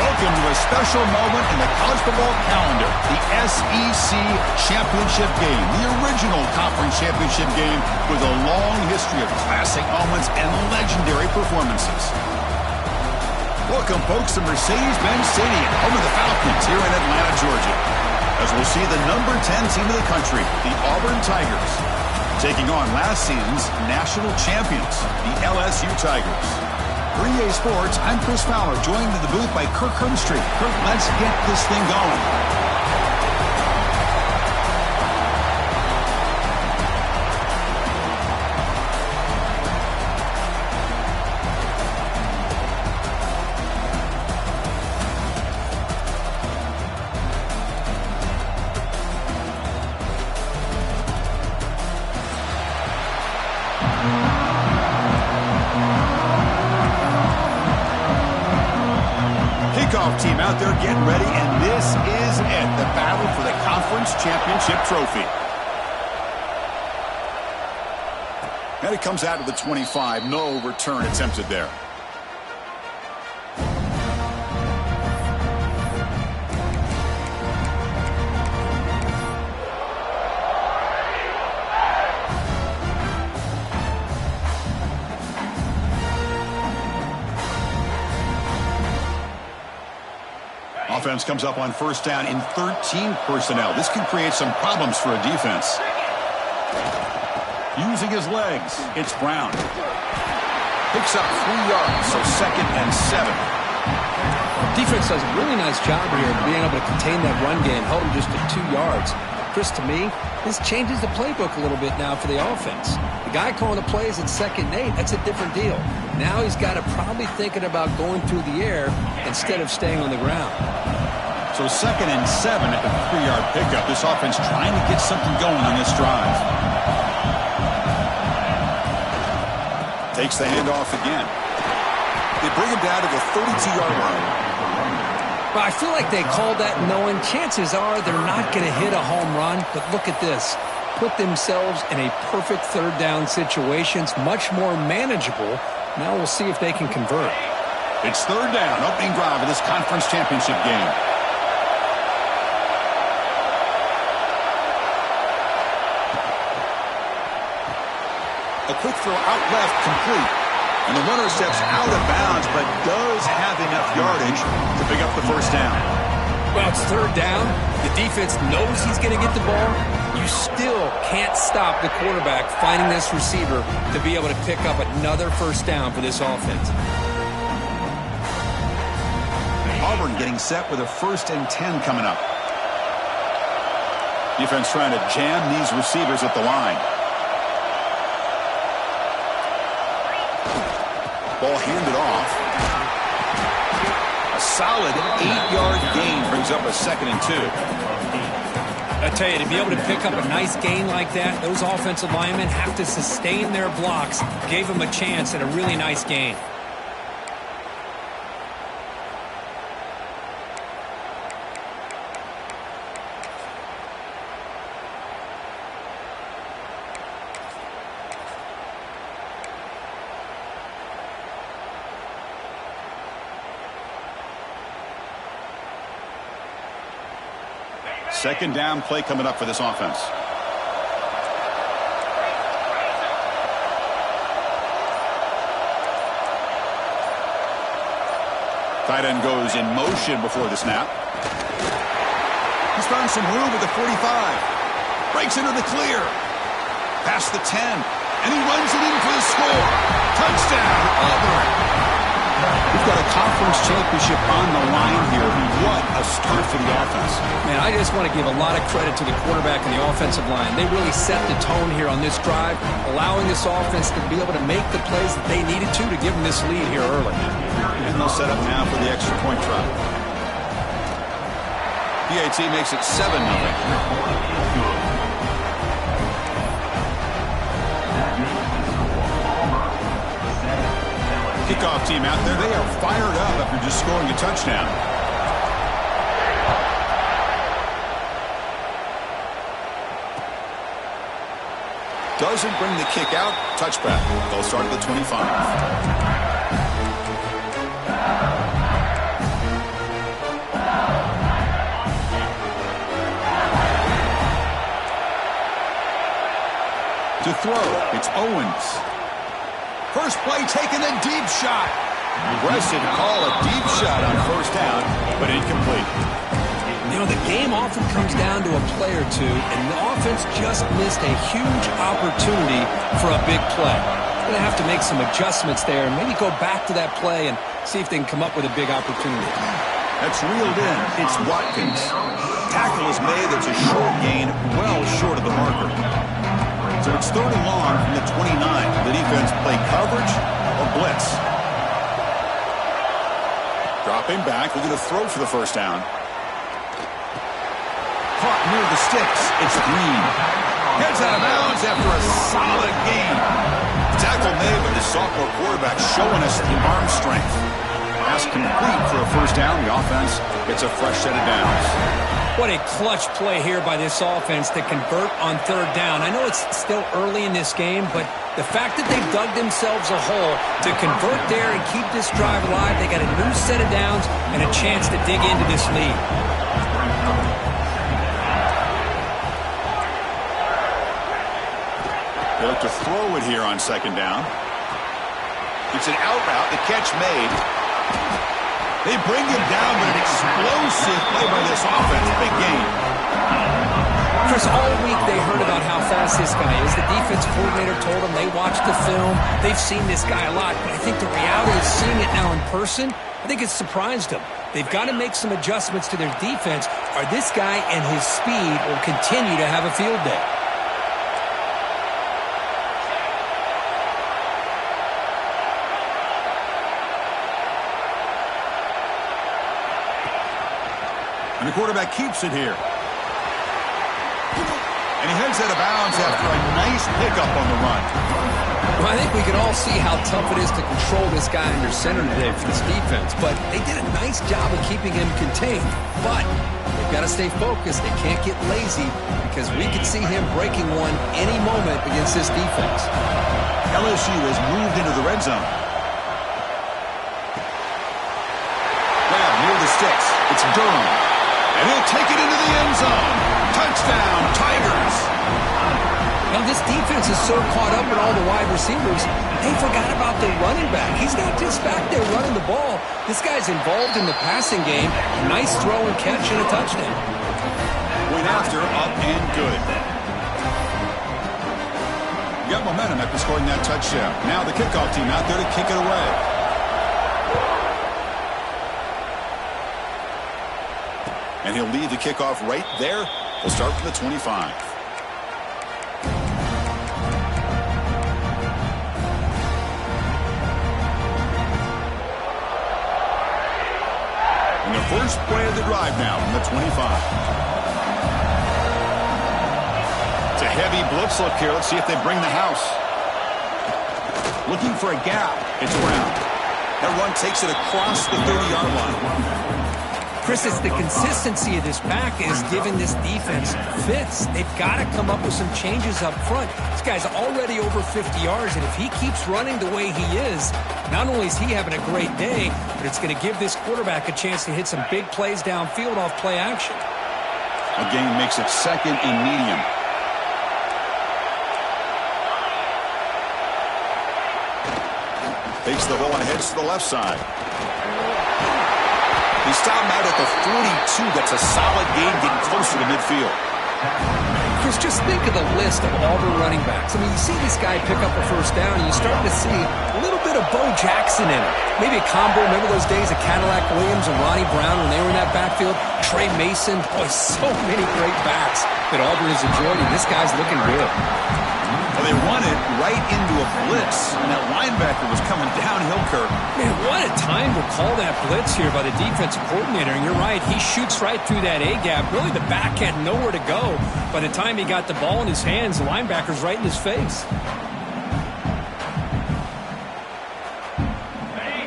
Welcome to a special moment in the college football calendar, the SEC Championship Game, the original conference championship game with a long history of classic moments and legendary performances. Welcome, folks, to Mercedes-Benz Stadium, home of the Falcons here in Atlanta, Georgia, as we'll see the number 10 team of the country, the Auburn Tigers, taking on last season's national champions, the LSU Tigers. For EA Sports, I'm Chris Fowler, joined in the booth by Kirk Hermstreet. Kirk, let's get this thing going. Team out there getting ready, and this is it, the battle for the conference championship trophy. And it comes out to the 25. No return attempted there. Offense comes up on first down in 13 personnel. This can create some problems for a defense. Using his legs, it's Brown. Picks up 3 yards, so 2nd and 7. Defense does a really nice job here of being able to contain that run game, held him just to 2 yards. Chris, to me, this changes the playbook a little bit now for the offense. The guy calling the plays at 2nd and 8, that's a different deal. Now he's got to probably thinking about going through the air instead of staying on the ground. So 2nd and 7 at the 3-yard pickup. This offense trying to get something going on this drive. Takes the handoff again. They bring him down to the 32-yard line. Well, I feel like they called that knowing chances are they're not going to hit a home run. But look at this. Put themselves in a perfect 3rd down situation. It's much more manageable. Now we'll see if they can convert. It's 3rd down, opening drive of this conference championship game. A quick throw out left, complete. And the runner steps out of bounds, but does have enough yardage to pick up the first down. Well, it's 3rd down. The defense knows he's going to get the ball. You still can't stop the quarterback finding this receiver to be able to pick up another first down for this offense. Auburn getting set with a 1st and 10 coming up. Defense trying to jam these receivers at the line. Ball handed off. A solid 8-yard gain brings up a 2nd and 2. I tell you, to be able to pick up a nice gain like that, those offensive linemen have to sustain their blocks. Gave them a chance at a really nice gain. Second down play coming up for this offense. Tight end goes in motion before the snap. He's found some room at the 45. Breaks into the clear. Past the 10. And he runs it in for the score. Touchdown, Auburn. We've got a conference championship on the line here. What a start for the offense. Man, I just want to give a lot of credit to the quarterback and the offensive line. They really set the tone here on this drive, allowing this offense to be able to make the plays that they needed to give them this lead here early. And they'll set up now for the extra point try. PAT makes it 7-0. Kickoff team out there. They are fired up after just scoring a touchdown. Doesn't bring the kick out. Touchback. They'll start at the 25. throw. It's Owens. First play taken, a deep shot. Aggressive call, a deep shot on first down, but incomplete. You know, the game often comes down to a play or two, and the offense just missed a huge opportunity for a big play. Going to have to make some adjustments there and maybe go back to that play and see if they can come up with a big opportunity. That's reeled in. It's Watkins. Tackle is made. That's a short gain, well short of the marker. So it's 3rd and long from the 29. The defense play coverage or blitz. Dropping back, looking to throw for the first down. Caught near the sticks. It's Green. Heads out of bounds after a solid gain. Tackle made, but the sophomore quarterback showing us the arm strength. Pass complete for a first down. The offense gets a fresh set of downs. What a clutch play here by this offense to convert on 3rd down. I know it's still early in this game, but the fact that they've dug themselves a hole to convert there and keep this drive alive, they got a new set of downs and a chance to dig into this lead. They look to throw it here on 2nd down. It's an out route. The catch made. They bring him down, but an explosive play by this offense. Big game. Chris, all week they heard about how fast this guy is. The defense coordinator told them they watched the film. They've seen this guy a lot, but I think the reality of seeing it now in person, I think it's surprised them. They've got to make some adjustments to their defense, or this guy and his speed will continue to have a field day. And the quarterback keeps it here. And he heads out of bounds after a nice pickup on the run. Well, I think we can all see how tough it is to control this guy under center today for this defense. But they did a nice job of keeping him contained. But they've got to stay focused. They can't get lazy because we could see him breaking one any moment against this defense. LSU has moved into the red zone. Grab near the sticks. It's Durham. And he'll take it into the end zone. Touchdown, Tigers. Now, this defense is so caught up in all the wide receivers, they forgot about their running back. He's not just back there running the ball. This guy's involved in the passing game. A nice throw and catch and a touchdown. Went after, up and good. You got momentum after scoring that touchdown. Now the kickoff team out there to kick it away. And he'll leave the kickoff right there. We'll start from the 25. And the first play of the drive now from the 25. It's a heavy blitz look here. Let's see if they bring the house. Looking for a gap. It's Brown. That run takes it across the 30-yard line. Chris, it's the consistency of this back is giving this defense fits. They've got to come up with some changes up front. This guy's already over 50 yards, and if he keeps running the way he is, not only is he having a great day, but it's going to give this quarterback a chance to hit some big plays downfield off play action. Again, makes it 2nd and medium. Takes the ball and heads to the left side. He stopped him out at the 42. That's a solid gain, getting closer to midfield. Chris, just think of the list of Auburn running backs. I mean, you see this guy pick up a first down, and you start to see a little bit of Bo Jackson in it. Maybe a combo. Remember those days of Cadillac Williams and Ronnie Brown when they were in that backfield? Trey Mason. Boy, so many great backs that Auburn has enjoyed, and this guy's looking good. Well, they run it right into a blitz, and that linebacker was coming downhill, Kirk. Man, what a time to call that blitz here by the defensive coordinator. And you're right, he shoots right through that A-gap. Really, the back had nowhere to go. By the time he got the ball in his hands, the linebacker's right in his face.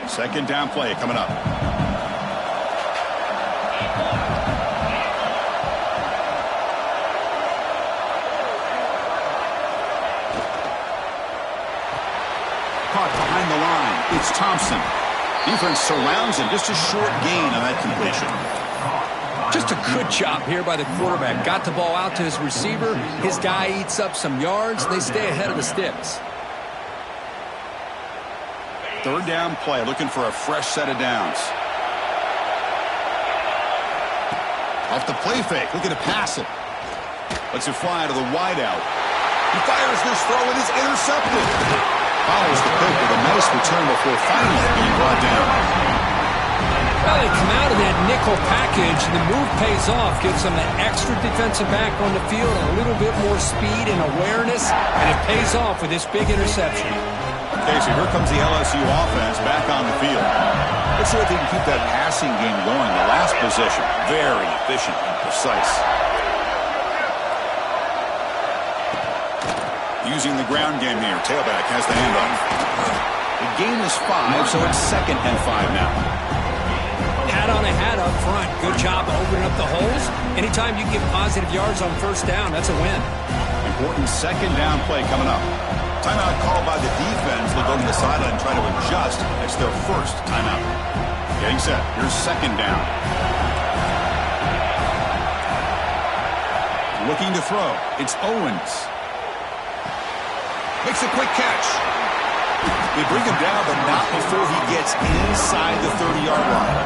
2nd down play coming up. Caught behind the line. It's Thompson. Defense surrounds him. Just a short gain on that completion. Just a good job here by the quarterback. Got the ball out to his receiver. His guy eats up some yards. They stay ahead of the sticks. Third down play, looking for a fresh set of downs. Off the play fake, looking to pass it. Lets it fly to the wideout. He fires this throw, and it's intercepted. Follows the pick with a nice return before finally being brought down. Well, they come out of that nickel package. The move pays off, gives them an extra defensive back on the field, a little bit more speed and awareness, and it pays off with this big interception. Okay, so here comes the LSU offense back on the field. Let's see if they can keep that passing game going. The last possession, very efficient and precise. Using the ground game here. Tailback has the handoff. The gain is 5, so it's 2nd and 5 now. Hat on a hat up front. Good job opening up the holes. Anytime you get positive yards on first down, that's a win. Important 2nd down play coming up. Timeout called by the defense. They'll go to the sideline and try to adjust. It's their first timeout. Getting set. Here's 2nd down. Looking to throw. It's Owens. Makes a quick catch. They bring him down, but not before he gets inside the 30-yard line.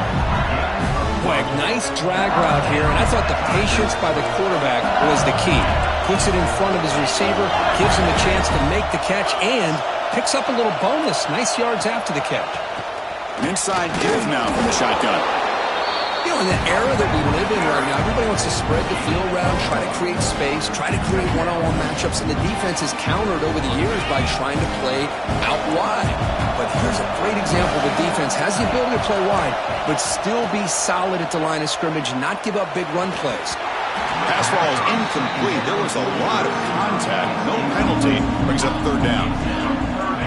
Boy, nice drag route here, and I thought the patience by the quarterback was the key. Puts it in front of his receiver, gives him a chance to make the catch, and picks up a little bonus. Nice yards after the catch. An inside give now from the shotgun. You know, in the era that we live in right now, everybody wants to spread the field around, try to create space, try to create one-on-one matchups, and the defense has countered over the years by trying to play out wide. But here's a great example. The defense has the ability to play wide, but still be solid at the line of scrimmage, not give up big run plays. Pass ball is incomplete. There was a lot of contact. No penalty. Brings up 3rd down.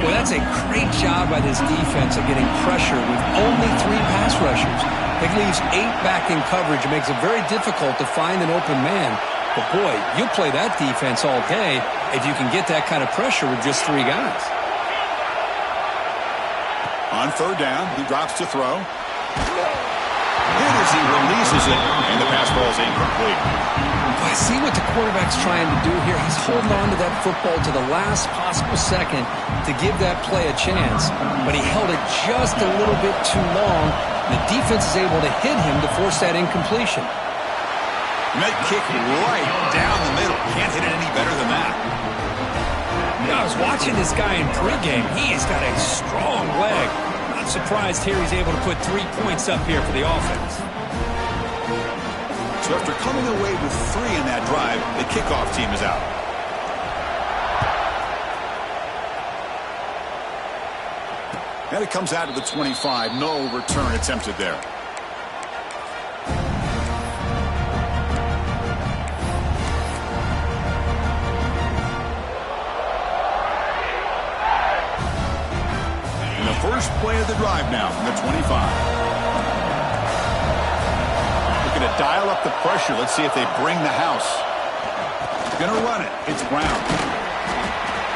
Well, that's a great job by this defense of getting pressure with only 3 pass rushers. It leaves 8 back in coverage. It makes it very difficult to find an open man. But, boy, you'll play that defense all day if you can get that kind of pressure with just 3 guys. On 3rd down, he drops to throw. Hit as he releases it, and the pass ball is incomplete. I see what the quarterback's trying to do here. He's holding on to that football to the last possible second to give that play a chance, but he held it just a little bit too long. The defense is able to hit him to force that incompletion. Med kick right down the middle. Can't hit it any better than that. You know, I was watching this guy in pregame. He's got a strong leg. Not surprised here he's able to put 3 points up here for the offense. So after coming away with 3 in that drive, the kickoff team is out. And it comes out to the 25. No return attempted there. And the first play of the drive now from the 25. Looking to dial up the pressure. Let's see if they bring the house. Gonna run it. It's Brown.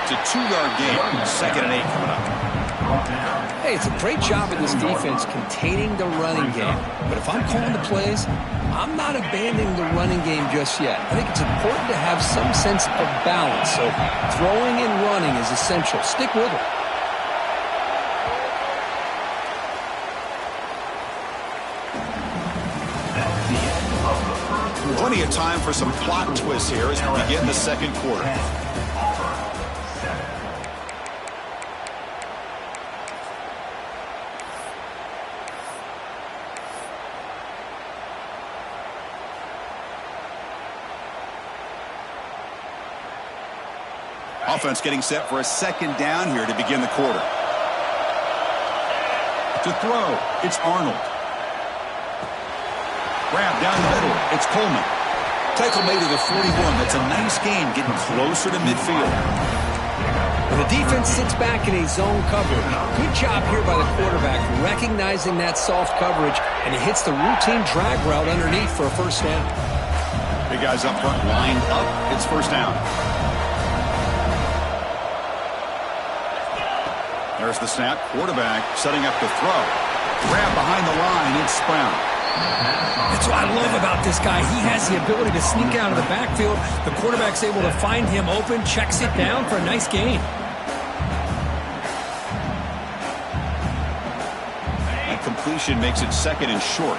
It's a 2-yard gain. 2nd and 8 coming up. Hey, it's a great job of this defense containing the running game. But if I'm calling the plays, I'm not abandoning the running game just yet. I think it's important to have some sense of balance. So throwing and running is essential. Stick with it. Plenty of time for some plot twists here as we begin the 2nd quarter. Offense getting set for a 2nd down here to begin the quarter. To throw, it's Arnold. Grab down the middle, it's Coleman. Tackle made to the 41. That's a nice gain, getting closer to midfield. And the defense sits back in a zone coverage. Good job here by the quarterback, recognizing that soft coverage, and he hits the routine drag route underneath for a 1st down. Big guys up front lined up. It's 1st down. There's the snap. Quarterback setting up to throw. Grab behind the line. It's Brown. That's what I love about this guy. He has the ability to sneak out of the backfield. The quarterback's able to find him open, checks it down for a nice gain. That completion makes it 2nd and short.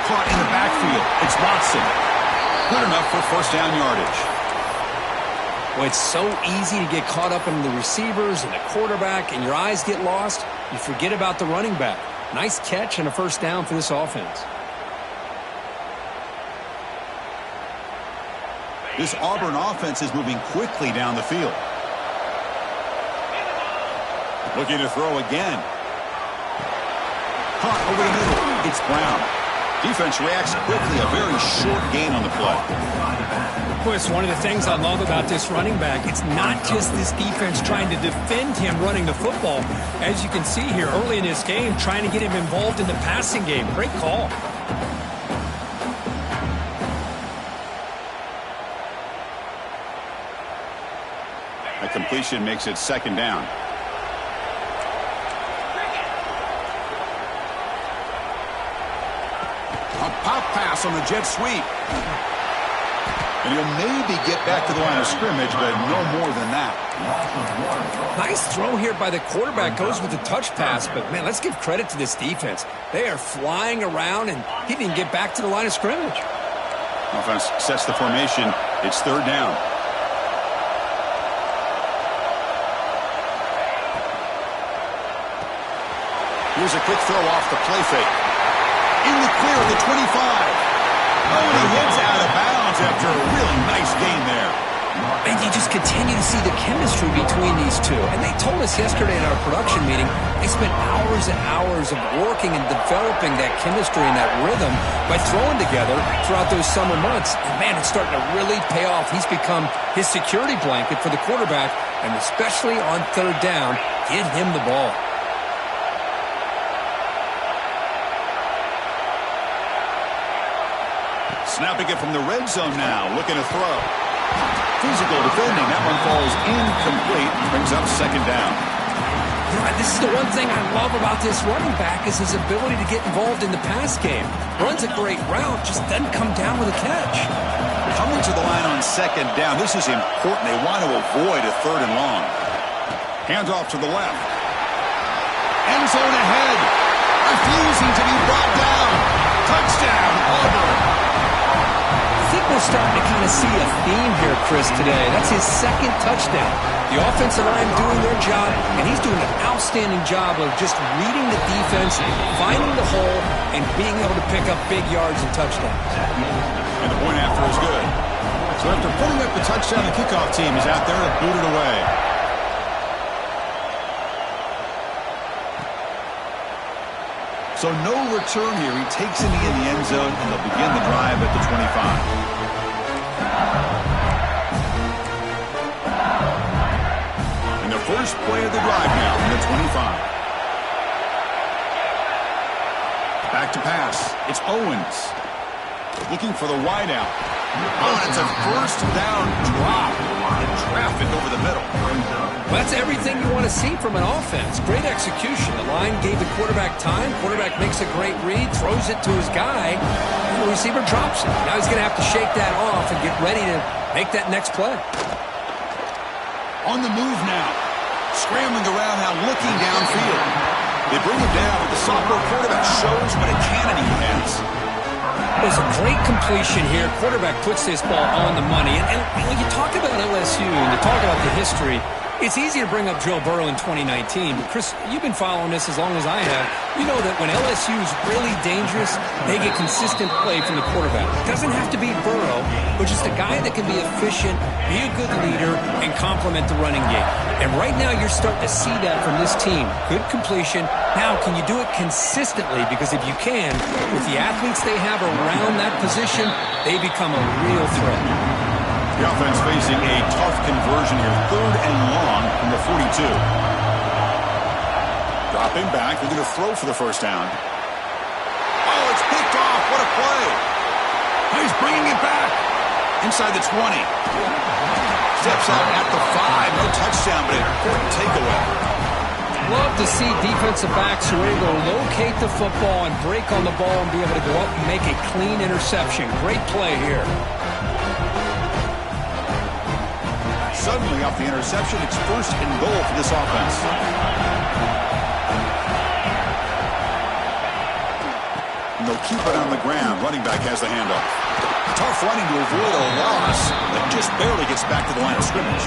Caught in the backfield. It's Watson. Good enough for 1st down yardage. Well, it's so easy to get caught up in the receivers and the quarterback, and your eyes get lost. You forget about the running back. Nice catch and a 1st down for this offense. This Auburn offense is moving quickly down the field. Looking to throw again. Caught over the middle. It's Brown. Defense reacts quickly. A very short gain on the play. Of course, one of the things I love about this running back, it's not just this defense trying to defend him running the football. As you can see here early in this game, trying to get him involved in the passing game. Great call. A completion makes it 2nd down. A pop pass on the jet sweep. And he'll maybe get back to the line of scrimmage, but no more than that. Nice throw here by the quarterback. Goes with the touch pass, but, man, let's give credit to this defense. They are flying around, and he didn't get back to the line of scrimmage. Offense sets the formation. It's 3rd down. Here's a quick throw off the play fake. In the clear at the 25. Oh, and he heads out of bounds after a really nice gain there. And you just continue to see the chemistry between these two. And they told us yesterday in our production meeting, they spent hours and hours of working and developing that chemistry and that rhythm by throwing together throughout those summer months. And, man, it's starting to really pay off. He's become his security blanket for the quarterback, and especially on 3rd down, get him the ball. Snapping it from the red zone now, looking to throw. Physical defending, that one falls incomplete, brings up 2nd down. This is the one thing I love about this running back is his ability to get involved in the pass game. Runs a great route, just doesn't come down with a catch. Coming to the line on 2nd down, this is important. They want to avoid a 3rd and long. Hands off to the left. End zone ahead. Refusing to be brought down. Touchdown, Auburn. I think we're starting to kind of see a theme here, Chris, today. That's his 2nd touchdown. The offensive line doing their job, and he's doing an outstanding job of just reading the defense, finding the hole, and being able to pick up big yards and touchdowns. And the point after is good. So after putting up the touchdown, the kickoff team is out there to boot it away. So no return here. He takes it in the end zone, and they'll begin the drive at the 25. And the first play of the drive now from the 25. Back to pass. It's Owens. Looking for the wideout. Oh, it's a 1st down drop. And traffic over the middle. Well, that's everything you want to see from an offense. Great execution. The line gave the quarterback time. Quarterback makes a great read, throws it to his guy, and the receiver drops it. Now he's going to have to shake that off and get ready to make that next play. On the move now. Scrambling around now, looking downfield. They bring him down, but the sophomore quarterback shows what a cannon he has. There's a great completion here. Quarterback puts this ball on the money. And when you talk about LSU and you talk about the history, it's easy to bring up Joe Burrow in 2019. But, Chris, you've been following this as long as I have. You know that when LSU is really dangerous, they get consistent play from the quarterback. It doesn't have to be Burrow, but just a guy that can be efficient, be a good leader, and complement the running game. And right now you're starting to see that from this team. Good completion. Now, can you do it consistently? Because if you can, with the athletes they have around that position, they become a real threat. The offense facing a tough conversion here. 3rd and long from the 42. Dropping back. They're going to throw for the 1st down. Oh, it's picked off. What a play. He's bringing it back. Inside the 20. steps out at the 5. No touchdown, but an important takeaway. Love to see defensive backs who are able to locate the football and break on the ball and be able to go up and make a clean interception. Great play here. Suddenly, off the interception, it's 1st and goal for this offense. And they'll keep it on the ground. Running back has the handoff. Tough running to avoid a loss, but just barely gets back to the line of scrimmage.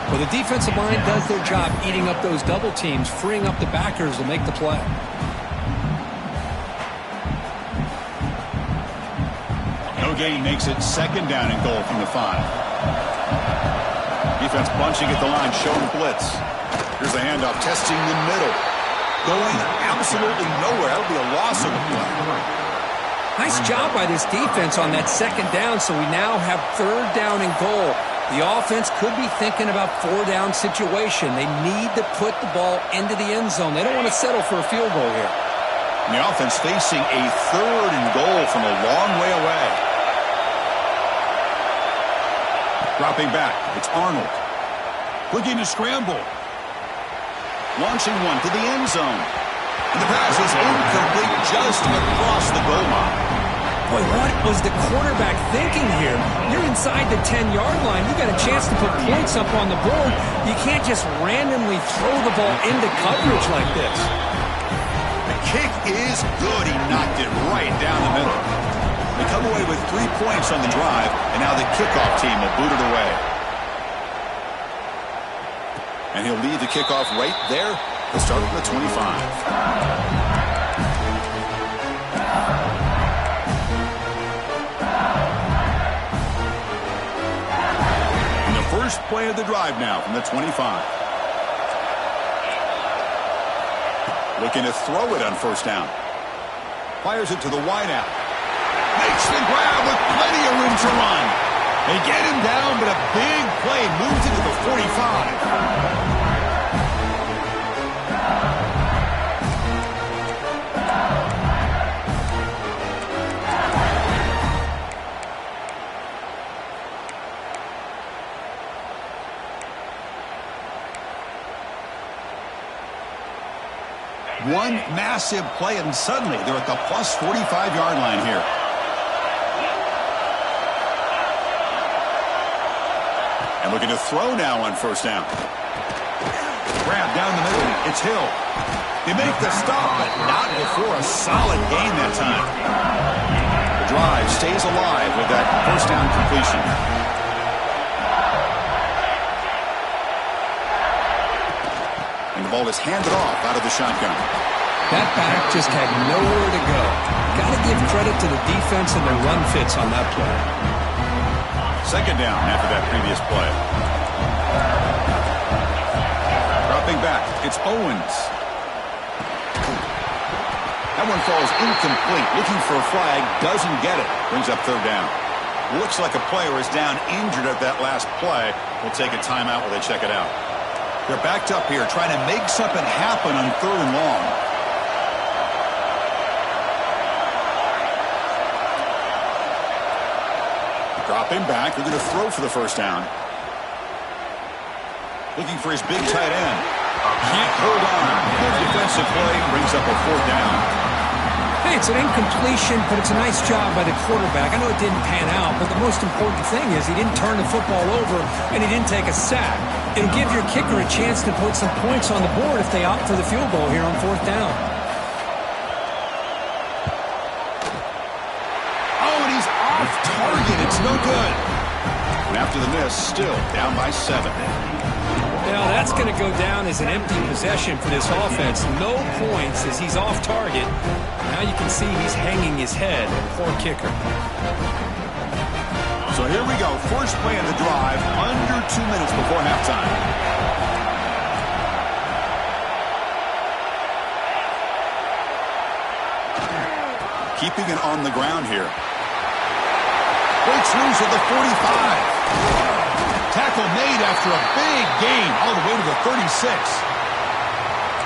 Well, the defensive line does their job eating up those double teams, freeing up the backers to make the play. No gain makes it 2nd down and goal from the 5. Defense bunching at the line, showing blitz. Here's the handoff, testing the middle. Going absolutely nowhere. That'll be a loss of the play. Nice job by this defense on that 2nd down, so we now have 3rd down and goal. The offense could be thinking about 4-down situation. They need to put the ball into the end zone. They don't want to settle for a field goal here. And the offense facing a 3rd and goal from a long way away. Dropping back, it's Arnold. Looking to scramble. Launching one to the end zone. And the pass is incomplete just across the goal line. Boy, what was the quarterback thinking here? You're inside the 10-yard line. You got a chance to put points up on the board. You can't just randomly throw the ball into coverage like this. The kick is good. He knocked it right down the middle. They come away with 3 points on the drive, and now the kickoff team will boot it away. And he'll lead the kickoff right there. He'll start at the 25. First play of the drive now from the 25. Looking to throw it on 1st down. Fires it to the wideout. Makes the grab with plenty of room to run. They get him down, but a big play moves it to the 45. One massive play, and suddenly they're at the plus 45-yard line here. And looking to throw now on 1st down. Grab down the middle. It's Hill. They make the stop, but not before a solid gain that time. The drive stays alive with that 1st down completion. And the ball is handed off out of the shotgun. That back just had nowhere to go. Got to give credit to the defense and their run fits on that play. 2nd down after that previous play. Dropping back, it's Owens. That one falls incomplete. Looking for a flag, doesn't get it. Brings up 3rd down. Looks like a player is down injured at that last play. We'll take a timeout while they check it out. They're backed up here, trying to make something happen on 3rd and long. Dropping back, they're going to throw for the 1st down. Looking for his big tight end. Can't hold on. Good defensive play, brings up a 4th down. Hey, it's an incompletion, but it's a nice job by the quarterback. I know it didn't pan out, but the most important thing is he didn't turn the football over and he didn't take a sack. It'll give your kicker a chance to put some points on the board if they opt for the field goal here on 4th down. Oh, and he's off target. It's no good. And after the miss, still down by 7. Now that's going to go down as an empty possession for this offense. No points as he's off target. Now you can see he's hanging his head. Poor kicker. So here we go. First play of the drive, under 2 minutes before halftime. Keeping it on the ground here. Breaks loose at the 45. Tackle made after a big gain all the way to the 36.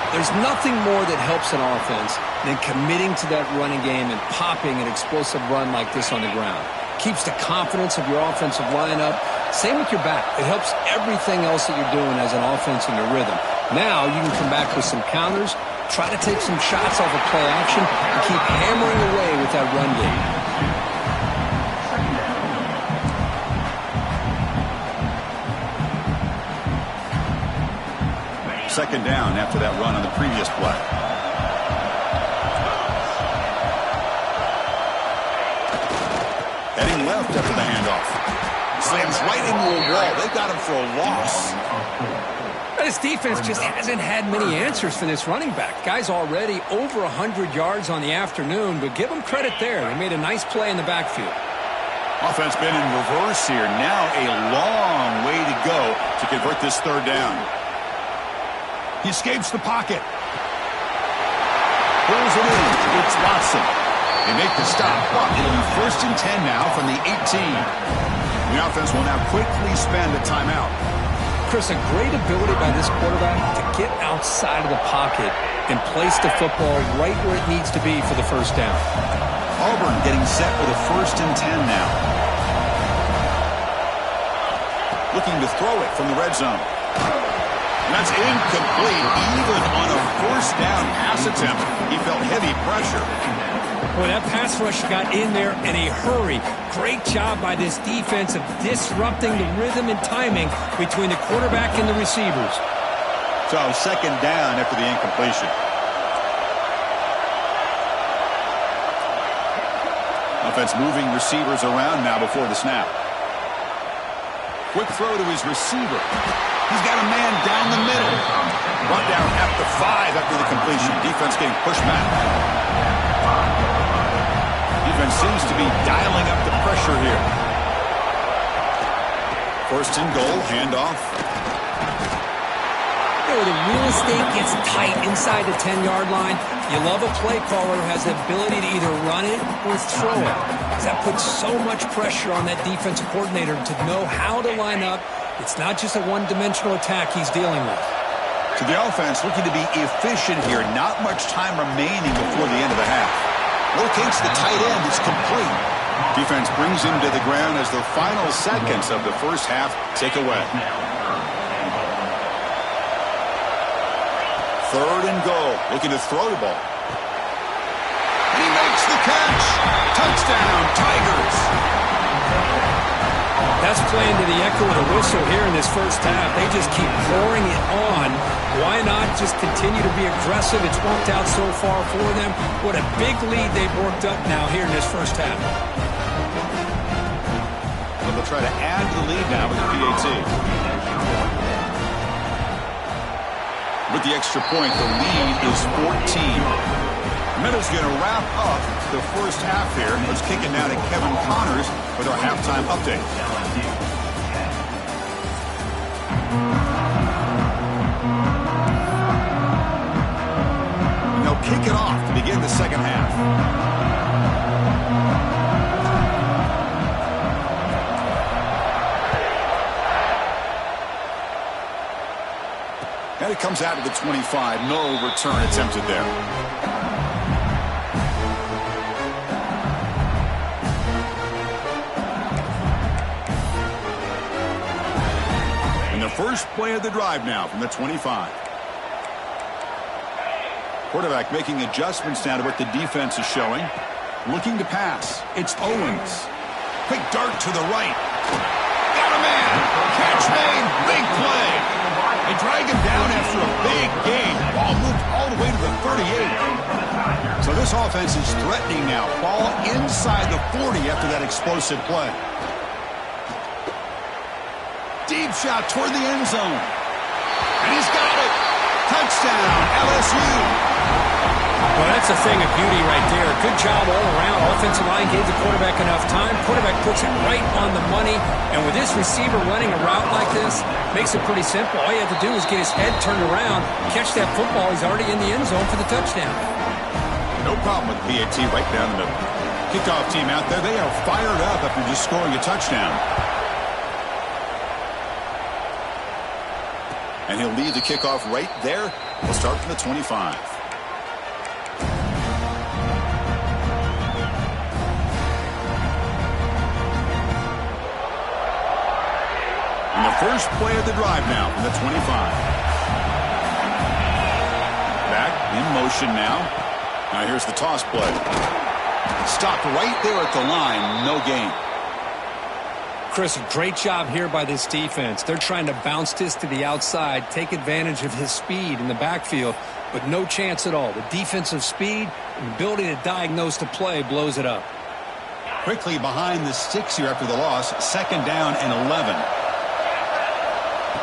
There's nothing more that helps an offense than committing to that running game and popping an explosive run like this on the ground. Keeps the confidence of your offensive lineup, Same with your back. It helps everything else that you're doing as an offense in your rhythm. Now you can come back with some counters, try to take some shots off of play action, and keep hammering away with that run game. Second down after that run on the previous play. Heading left after the handoff. Slams right into a wall. They got him for a loss. This defense just hasn't had many answers for this running back. Guy's already over 100 yards on the afternoon, but give him credit there. They made a nice play in the backfield. Offense been in reverse here. Now a long way to go to convert this third down. He escapes the pocket. Pulls it in. It's Watson. They make the stop, but it'll be 1st and 10 now from the 18. The offense will now quickly spend a timeout. Chris, a great ability by this quarterback to get outside of the pocket and place the football right where it needs to be for the first down. Auburn getting set with a 1st and 10 now. Looking to throw it from the red zone. And that's incomplete. Even on a 1st down pass attempt, he felt heavy pressure. Boy, that pass rush got in there in a hurry. Great job by this defense of disrupting the rhythm and timing between the quarterback and the receivers. So 2nd down after the incompletion. Offense moving receivers around now before the snap. Quick throw to his receiver. He's got a man down the middle. Brought down at the 5 after the completion. Defense getting pushed back. Defense seems to be dialing up the pressure here. 1st and goal, handoff. The real estate gets tight inside the 10-yard line. You love a play caller who has the ability to either run it or throw it. That puts so much pressure on that defensive coordinator to know how to line up. It's not just a one-dimensional attack he's dealing with. To the offense, looking to be efficient here. Not much time remaining before the end of the half. Locates the tight end. It's complete. Defense brings him to the ground as the final seconds of the first half tick away. 3rd and goal. Looking to throw the ball. And he makes the catch. Touchdown, Tigers. That's playing to the echo of the whistle here in this first half. They just keep pouring it on. Why not just continue to be aggressive? It's worked out so far for them. What a big lead they've worked up now here in this first half. Well, they'll try to add to the lead now with the PAT. With the extra point, the lead is 14. Meadows going to wrap up the first half here. Let's kick it now to Kevin Connors with our halftime update. And they'll kick it off to begin the second half. And it comes out to the 25. No return attempted there. And the first play of the drive now from the 25. Quarterback making adjustments now to what the defense is showing. Looking to pass. It's Owens. Quick dart to the right. Got a man. Catch made. Big play. They drag him down after a big gain. Ball moved all the way to the 38. So this offense is threatening now. Ball inside the 40 after that explosive play. Deep shot toward the end zone. And he's got it. Touchdown, LSU. Well, that's a thing of beauty right there. Good job all around. Offensive line gave the quarterback enough time. Quarterback puts it right on the money. And with this receiver running a route like this, makes it pretty simple. All you have to do is get his head turned around, catch that football. He's already in the end zone for the touchdown. No problem with PAT right down the middle. Kickoff team out there, they are fired up after just scoring a touchdown. And he'll lead the kickoff right there. We'll start from the 25. And the first play of the drive now from the 25. Back in motion now. Now here's the toss play. Stopped right there at the line. No gain. Chris, a great job here by this defense. They're trying to bounce this to the outside, take advantage of his speed in the backfield, but no chance at all. The defensive speed and ability to diagnose the play blows it up. Quickly behind the sticks here after the loss. 2nd down and 11.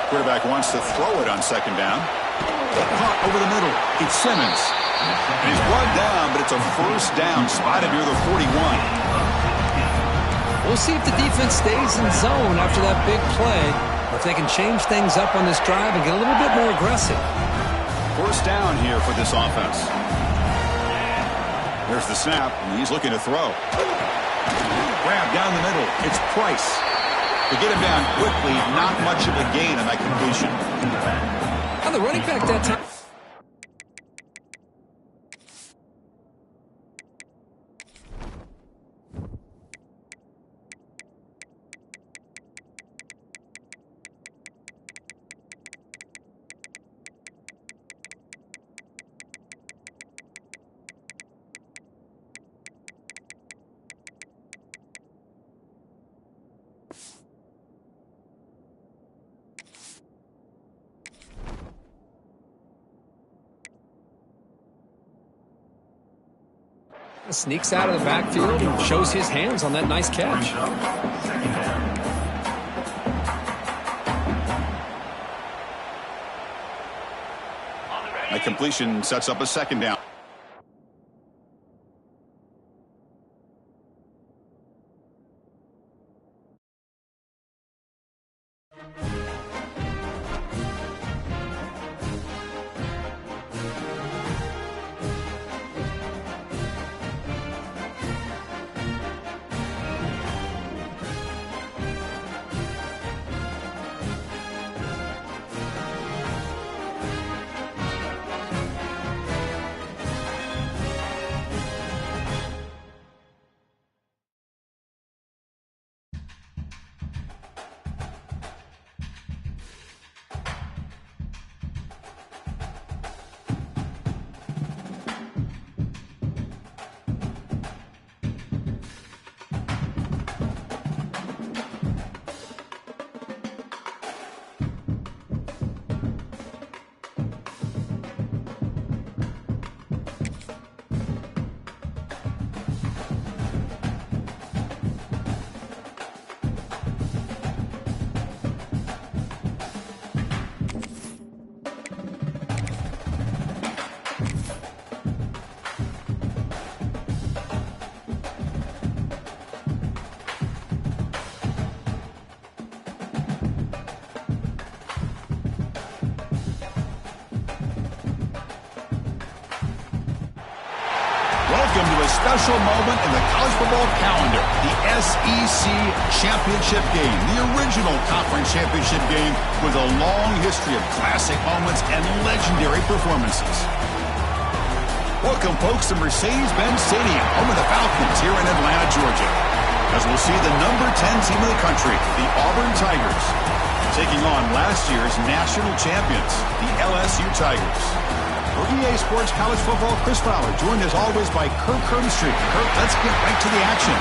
Quarterback wants to throw it on 2nd down. Caught over the middle. It's Simmons. And he's brought down, but it's a first down spotted near the 41. We'll see if the defense stays in zone after that big play, or if they can change things up on this drive and get a little bit more aggressive. First down here for this offense. There's the snap, and he's looking to throw. Grab down the middle. It's Price. To get him down quickly, not much of a gain on that completion. On the running back that time. Sneaks out of the backfield and shows his hands on that nice catch. That completion sets up a 2nd down. Welcome to a special moment in the college football calendar, the SEC Championship Game, the original conference championship game with a long history of classic moments and legendary performances. Welcome, folks, to Mercedes-Benz Stadium, home of the Falcons here in Atlanta, Georgia, as we'll see the number 10 team in the country, the Auburn Tigers, taking on last year's national champions, the LSU Tigers. For EA Sports College Football, Chris Fowler, joined as always by Kirk Herbstreit. Kirk, let's get right to the action.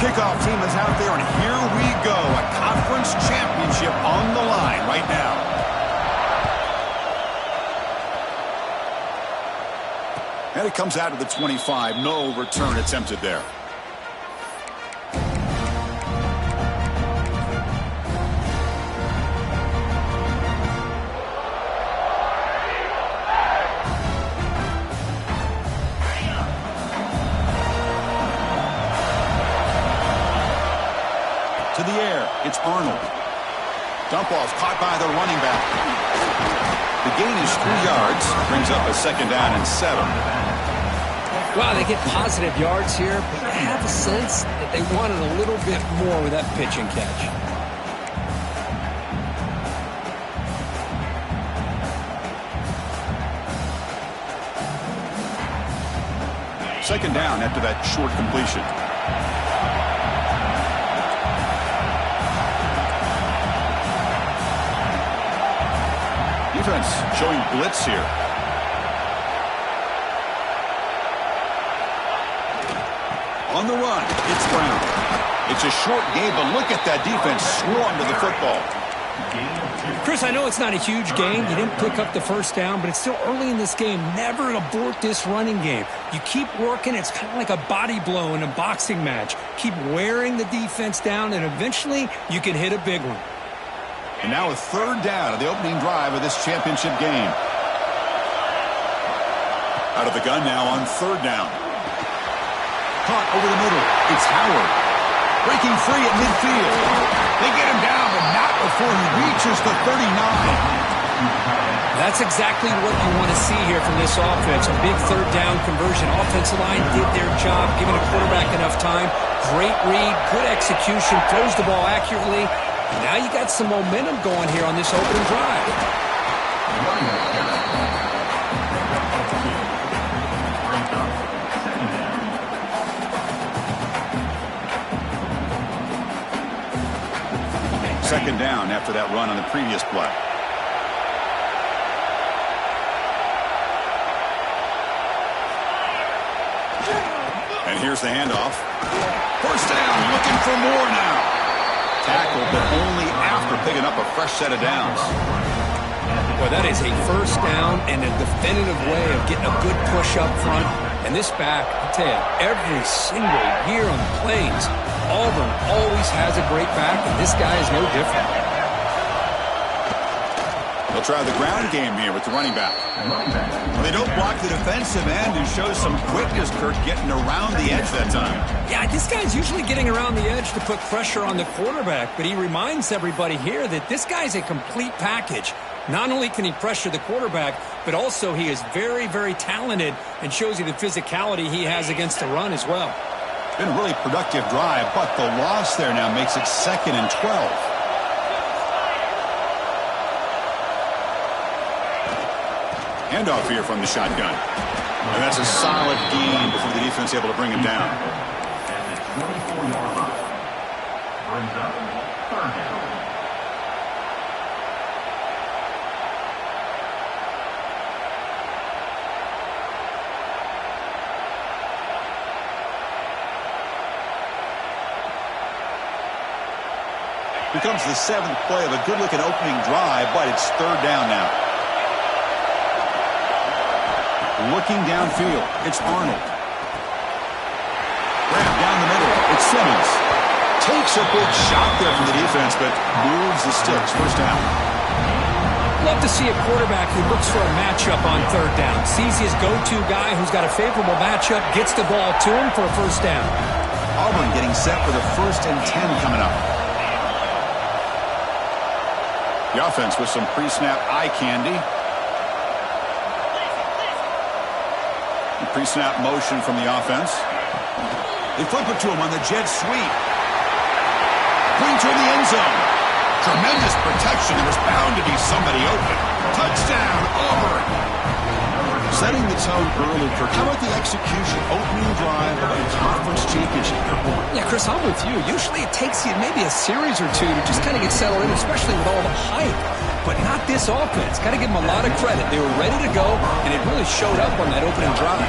Kickoff team is out there, and here we go. A conference championship on the line right now. And it comes out of the 25. No return attempted there. To the air, it's Arnold. Dump off caught by the running back. The gain is 3 yards. Brings up a 2nd down and 7. Well, they get positive yards here, but I have a sense that they wanted a little bit more with that pitch and catch. Second down after that short completion. Defense showing blitz here. On the run, it's Brown. It's a short game, but look at that defense swarm to the football. Chris, I know it's not a huge gain. You didn't pick up the first down, but it's still early in this game. Never abort this running game. You keep working. It's kind of like a body blow in a boxing match. Keep wearing the defense down, and eventually you can hit a big one. And now a 3rd down of the opening drive of this championship game. Out of the gun now on 3rd down. Caught over the middle. It's Howard. Breaking free at midfield. They get him down, but not before he reaches the 39. That's exactly what you want to see here from this offense. A big 3rd down conversion. Offensive line did their job, giving a quarterback enough time. Great read, good execution, throws the ball accurately. Now you got some momentum going here on this opening drive. Second down after that run on the previous play. And here's the handoff. First down, looking for more now. Tackle, but only after picking up a fresh set of downs. Well, that is a first down and a definitive way of getting a good push up front. And this back, I tell you, every single year on the plains, Auburn always has a great back, and this guy is no different. They'll try the ground game here with the running back. Well, they don't block the defensive end and show some quickness, Kirk, getting around the edge that time. Yeah, this guy's usually getting around the edge to put pressure on the quarterback, but he reminds everybody here that this guy's a complete package. Not only can he pressure the quarterback, but also he is very, very talented and shows you the physicality he has against the run as well. Been a really productive drive, but the loss there now makes it 2nd and 12. Handoff here from the shotgun. And that's a solid gain before the defense able to bring him down. Brings up 3rd down. Becomes the 7th play of a good-looking opening drive, but it's 3rd down now. Looking downfield, it's Arnold. Grab down the middle, it's Simmons. Takes a big shot there from the defense, but moves the sticks. First down. Love to see a quarterback who looks for a matchup on 3rd down. Sees his go-to guy who's got a favorable matchup, gets the ball to him for a first down. Auburn getting set for the 1st and 10 coming up. The offense with some pre-snap eye candy. Pre-snap motion from the offense. They flip it to him on the jet sweep. Going to the end zone. Tremendous protection. There was bound to be somebody open. Touchdown, Auburn. Setting the tone early, Kirk. How about the execution? Opening drive of a conference championship. Yeah, Chris, I'm with you. Usually it takes you maybe a series or two to just kind of get settled in, especially with all the hype. But not this offense. Got to give them a lot of credit. They were ready to go, and it really showed up on that opening drive.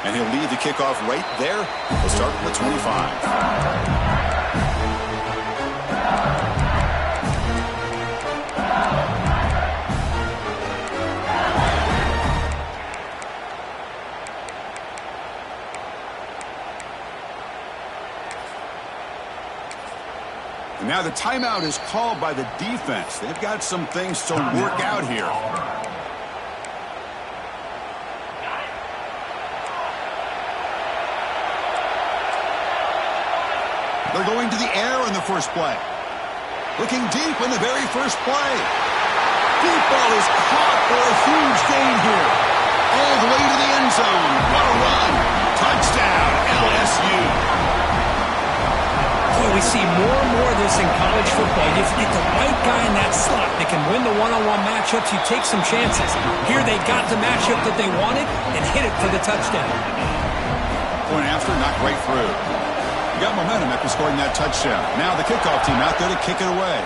And he'll lead the kickoff right there. We'll start with the 25. Now the timeout is called by the defense. They've got some things to work out here. They're going to the air in the first play. Looking deep in the very first play. Deep ball is caught for a huge gain here. All the way to the end zone. What a run. Touchdown, LSU. Boy, we see more and more of this in college football. You get the right guy in that slot that can win the one-on-one matchups. You take some chances. Here they got the matchup that they wanted and hit it for the touchdown. Point after, not great through. You got momentum after scoring that touchdown. Now the kickoff team out there to kick it away.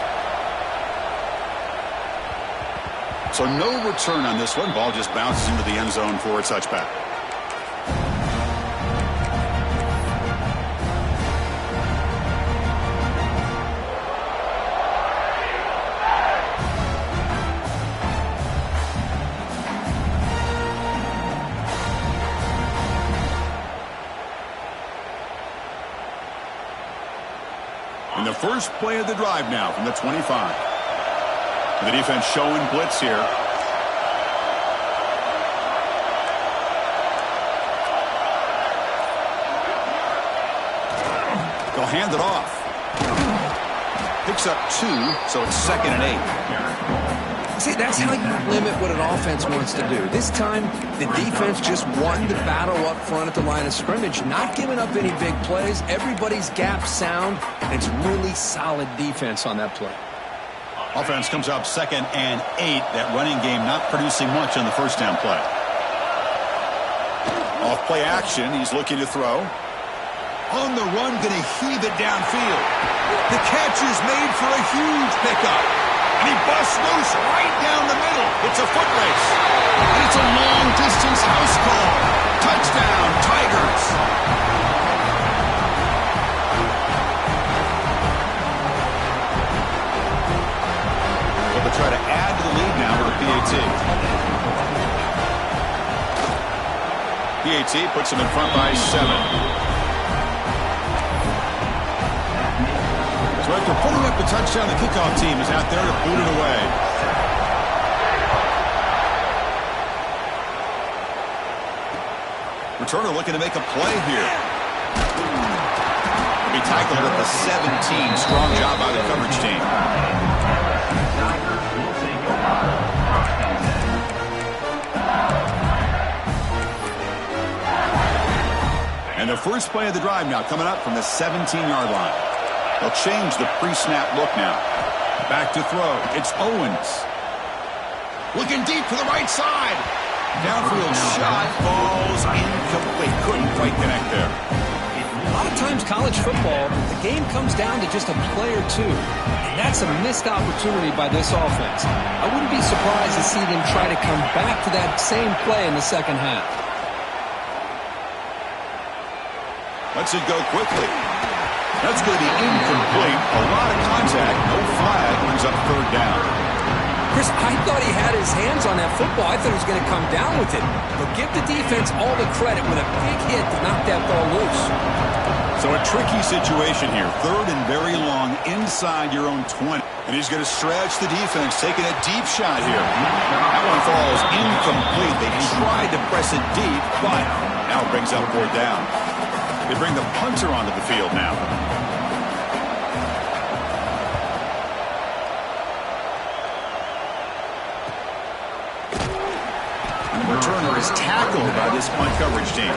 So no return on this one. Ball just bounces into the end zone for a touchback. In the first play of the drive now from the 25. The defense showing blitz here. They'll hand it off. Picks up 2, so it's 2nd and 8. See, that's how you limit what an offense wants to do. This time, the defense just won the battle up front at the line of scrimmage, not giving up any big plays. Everybody's gap sound, and it's really solid defense on that play. Offense comes up 2nd and 8. That running game not producing much on the first down play. Off play action. He's looking to throw. On the run, going to heave it downfield. The catch is made for a huge pickup. And he busts loose right down the middle. It's a foot race. And it's a long-distance house call. Touchdown, Tigers. They'll try to add to the lead now with a PAT. PAT puts him in front by 7. So after pulling up the touchdown, the kickoff team is out there to boot it away. Returner looking to make a play here. He'll be tackled at the 17. Strong job by the coverage team. And the first play of the drive now coming up from the 17-yard line. They'll change the pre-snap look now. Back to throw. It's Owens. Looking deep to the right side. Downfield shot falls incomplete. Couldn't quite connect there. A lot of times college football, the game comes down to just a play or two. And that's a missed opportunity by this offense. I wouldn't be surprised to see them try to come back to that same play in the second half. Lets it go quickly. That's going to be incomplete. A lot of contact. No flag. Brings up 3rd down. Chris, I thought he had his hands on that football. I thought he was going to come down with it. But give the defense all the credit with a big hit to knock that ball loose. So a tricky situation here. 3rd and very long inside your own 20. And he's going to stretch the defense, taking a deep shot here. That one falls incomplete. They tried to press it deep, but now it brings up 4th down. They bring the punter onto the field now. And the returner is tackled by this punt coverage team.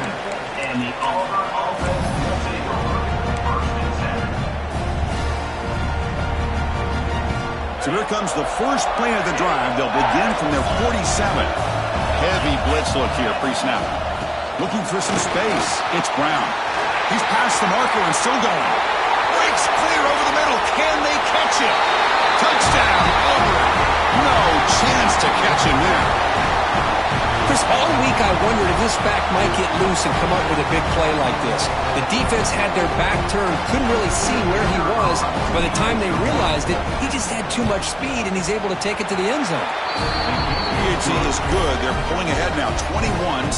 And the Auburn offense will take over 1st and 7. So here comes the first play of the drive. They'll begin from their 47. Heavy blitz look here, pre-snap. Looking for some space. It's Brown. He's past the marker and still going. Breaks clear over the middle. Can they catch it? Touchdown, Auburn. No chance to catch him there. Chris, all week I wondered if this back might get loose and come up with a big play like this. The defense had their back turned, couldn't really see where he was. By the time they realized it, he just had too much speed, and he's able to take it to the end zone. PAT is good. They're pulling ahead now, 21-7.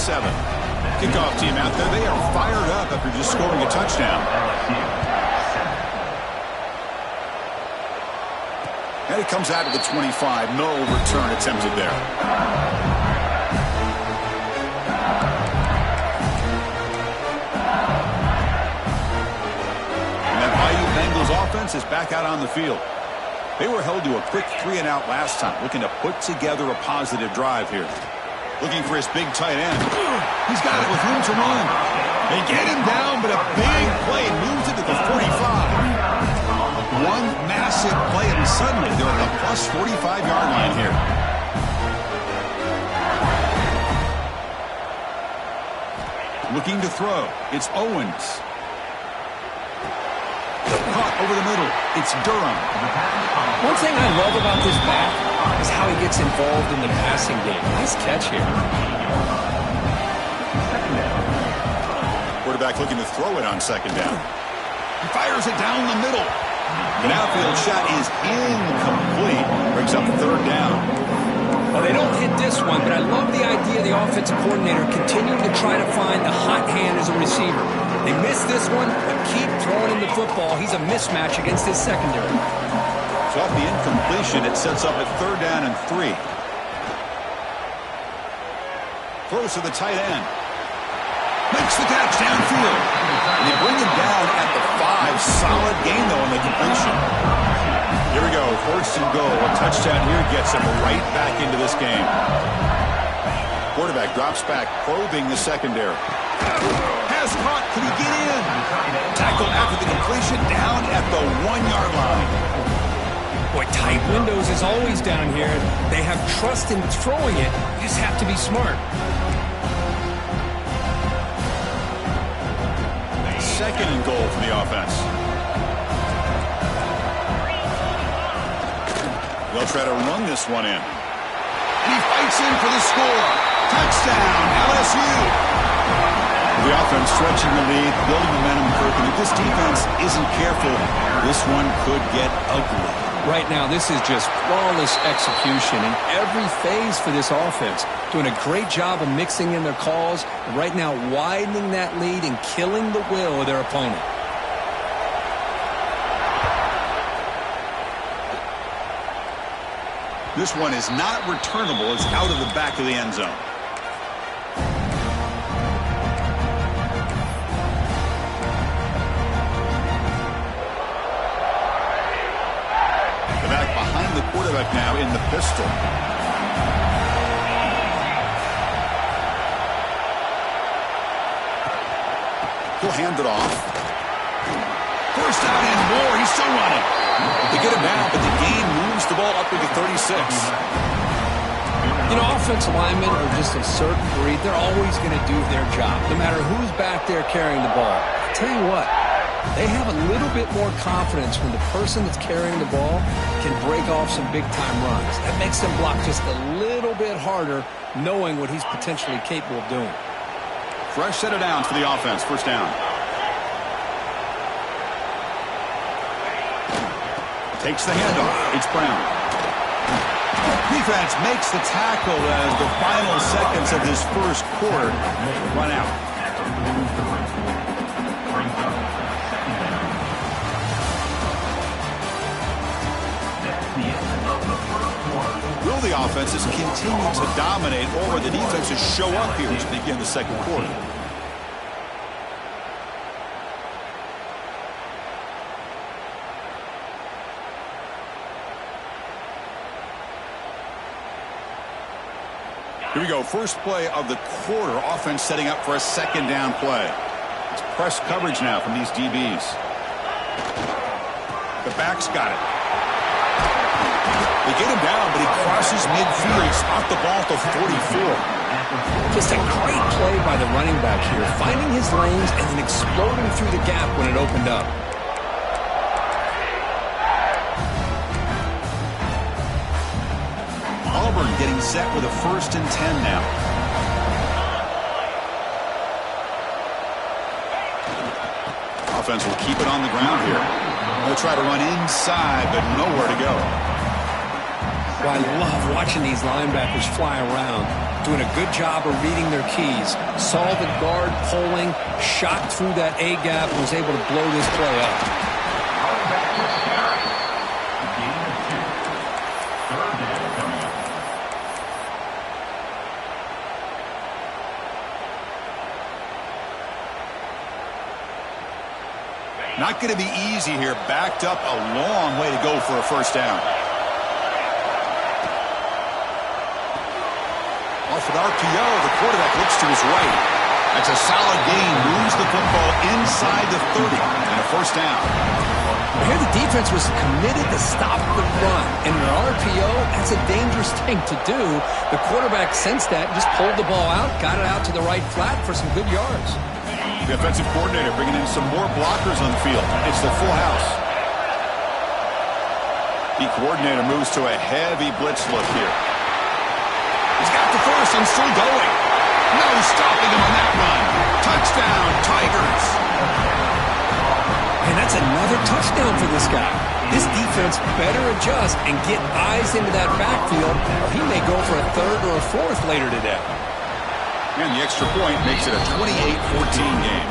Kickoff team out there. They are fired up after just scoring a touchdown. And it comes out of the 25. No return attempted there. And that Bayou offense is back out on the field. They were held to a quick 3-and-out last time, looking to put together a positive drive here. Looking for his big tight end. He's got it with room to run. They get him down, but a big play moves it to the 45. One massive play, and suddenly they're at the plus 45-yard line here. Looking to throw. It's Owens. Caught over the middle. It's Durham. One thing I love about this back is how he gets involved in the passing game. Nice catch here. Quarterback looking to throw it on second down. He fires it down the middle. An outfield shot is incomplete. Brings up third down. Well, they don't hit this one, but I love the idea of the offensive coordinator continuing to try to find the hot hand as a receiver. They missed this one, but keep throwing him the football. He's a mismatch against his secondary. So off the incompletion, it sets up at third down and 3. Throws to the tight end. Makes the catch downfield. And they bring him down at the 5. Solid gain, though, on the completion. Here we go. First and goal. A touchdown here gets him right back into this game. Quarterback drops back, probing the secondary. Has caught. Can he get in? Tackle after the completion down at the 1-yard line. Boy, tight windows is always down here. They have trust in throwing it. You just have to be smart. Second and goal for the offense. They'll try to run this one in. He fights in for the score. Touchdown, LSU. The offense stretching the lead, building momentum. And if this defense isn't careful, this one could get ugly. Right now, this is just flawless execution in every phase for this offense. Doing a great job of mixing in their calls. And right now, widening that lead and killing the will of their opponent. This one is not returnable. It's out of the back of the end zone. The back behind the quarterback now in the pistol. He'll hand it off. First down and more. He's still running. They get him down, but the game moves the ball up to the 36. You know, offensive linemen are just a certain breed. They're always going to do their job, no matter who's back there carrying the ball. I'll tell you what, they have a little bit more confidence when the person that's carrying the ball can break off some big-time runs. That makes them block just a little bit harder, knowing what he's potentially capable of doing. Fresh set of downs for the offense. First down. Takes the handoff. It's Brown. Defense makes the tackle as the final seconds of this first quarter run out. Will the offenses continue to dominate, or will the defenses show up here to begin the second quarter? Here we go. First play of the quarter. Offense setting up for a second down play. It's press coverage now from these DBs. The back's got it. They get him down, but he crosses midfield. Spot the ball to 44. Just a great play by the running back here, finding his lanes and then exploding through the gap when it opened up. Auburn getting set with a 1st and 10 now. Offense will keep it on the ground here. They'll try to run inside, but nowhere to go. Well, I love watching these linebackers fly around, doing a good job of reading their keys. Saw the guard pulling, shot through that A-gap, and was able to blow this play up. Not going to be easy here. Backed up a long way to go for a first down. Off an RPO, the quarterback looks to his right. That's a solid gain. Moves the football inside the 30 and a first down. Here the defense was committed to stop the run. And in an RPO, that's a dangerous thing to do. The quarterback sensed that and just pulled the ball out, got it out to the right flat for some good yards. The offensive coordinator bringing in some more blockers on the field. It's the full house. The coordinator moves to a heavy blitz look here. He's got the first and still going. No stopping him on that run. Touchdown, Tigers. And that's another touchdown for this guy. This defense better adjust and get eyes into that backfield, or he may go for a third or a fourth later today. And the extra point makes it a 28-14 game.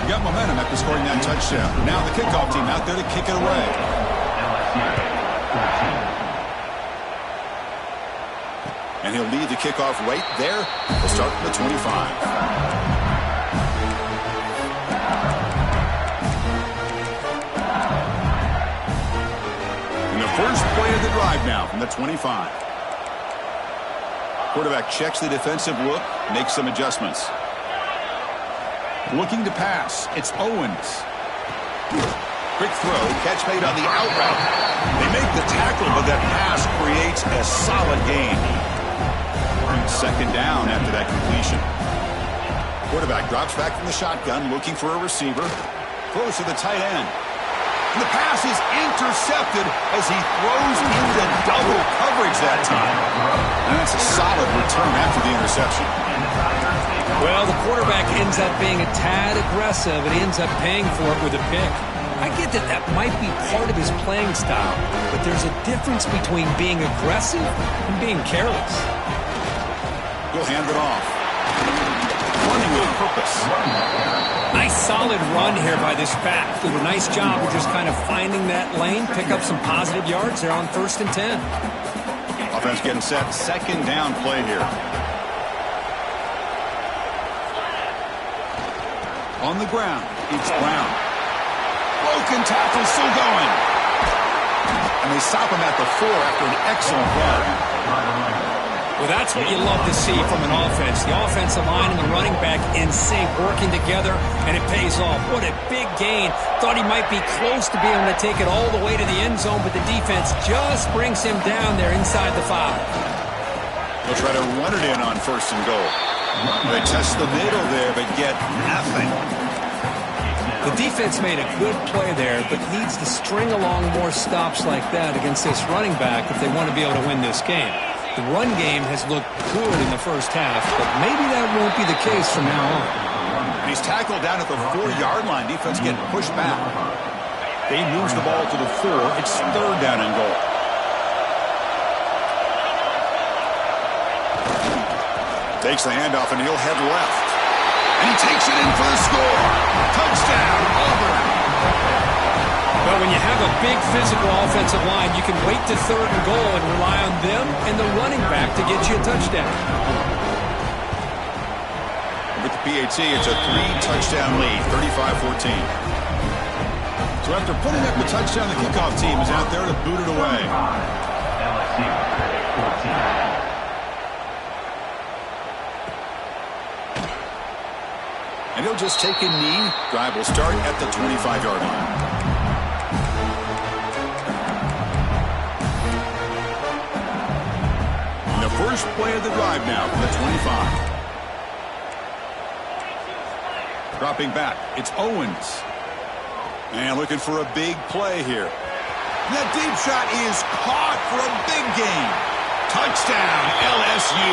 You got momentum after scoring that touchdown. Now the kickoff team out there to kick it away. And he'll lead the kickoff right there. We'll start from the 25. First play of the drive now from the 25. Quarterback checks the defensive look, makes some adjustments. Looking to pass, it's Owens. Quick throw, catch made on the out route. They make the tackle, but that pass creates a solid gain. Second down after that completion. Quarterback drops back from the shotgun, looking for a receiver. Throws to the tight end. And the pass is intercepted as he throws into double coverage that time. And that's a solid return after the interception. Well, the quarterback ends up being a tad aggressive, and he ends up paying for it with a pick. I get that that might be part of his playing style, but there's a difference between being aggressive and being careless. He'll hand it off. Running with purpose. Nice solid run here by this back. Did a nice job of just kind of finding that lane, pick up some positive yards there on 1st and 10. Offense getting set. Second down play here. On the ground, it's Brown. Broken tackle, still going. And they stop him at the 4 after an excellent run. Well, that's what you love to see from an offense. The offensive line and the running back in sync, working together, and it pays off. What a big gain. Thought he might be close to being able to take it all the way to the end zone, but the defense just brings him down there inside the 5. They'll try to run it in on 1st and goal. They test the middle there, but get nothing. The defense made a good play there, but needs to string along more stops like that against this running back if they want to be able to win this game. The run game has looked good in the first half, but maybe that won't be the case from now on. He's tackled down at the 4-yard line. Defense getting pushed back. They moves the ball to the 4. It's 3rd down and goal. Takes the handoff, and he'll head left. And he takes it in for the score. Touchdown, Auburn. Well, when you have a big physical offensive line, you can wait to 3rd and goal and rely on them and the running back to get you a touchdown. With the PAT, it's a 3-touchdown lead, 35-14. So after putting up the touchdown, the kickoff team is out there to boot it away. LSU 14. And he'll just take a knee. Drive will start at the 25-yard line. And the first play of the drive now from the 25. Dropping back, it's Owens. And looking for a big play here. And that deep shot is caught for a big gain. Touchdown, LSU.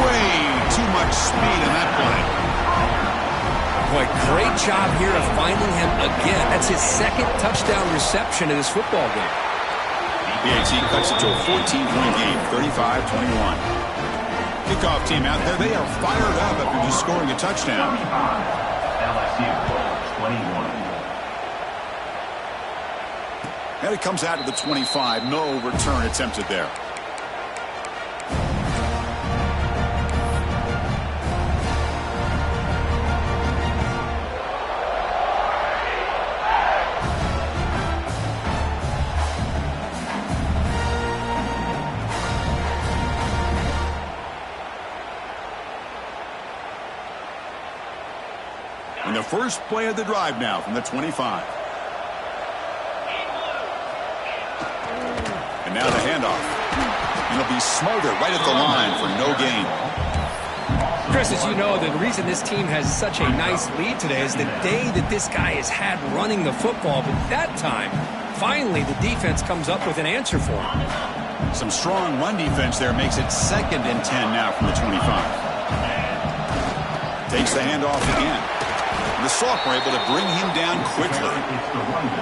Way too much speed in that play. Boy, great job here of finding him again. That's his 2nd touchdown reception in this football game. PAT cuts it to a 14-point game, 35-21. Kickoff team out there, they are fired up after just scoring a touchdown. LSU 21. And it comes out to the 25. No return attempted there. first play of the drive now from the 25. And now the handoff. And he'll be smothered right at the line for no gain. Chris, as you know, the reason this team has such a nice lead today is the day that this guy has had running the football. But that time, finally, the defense comes up with an answer for him. Some strong run defense there makes it 2nd and 10 now from the 25. Takes the handoff again. The sophomore able to bring him down quickly.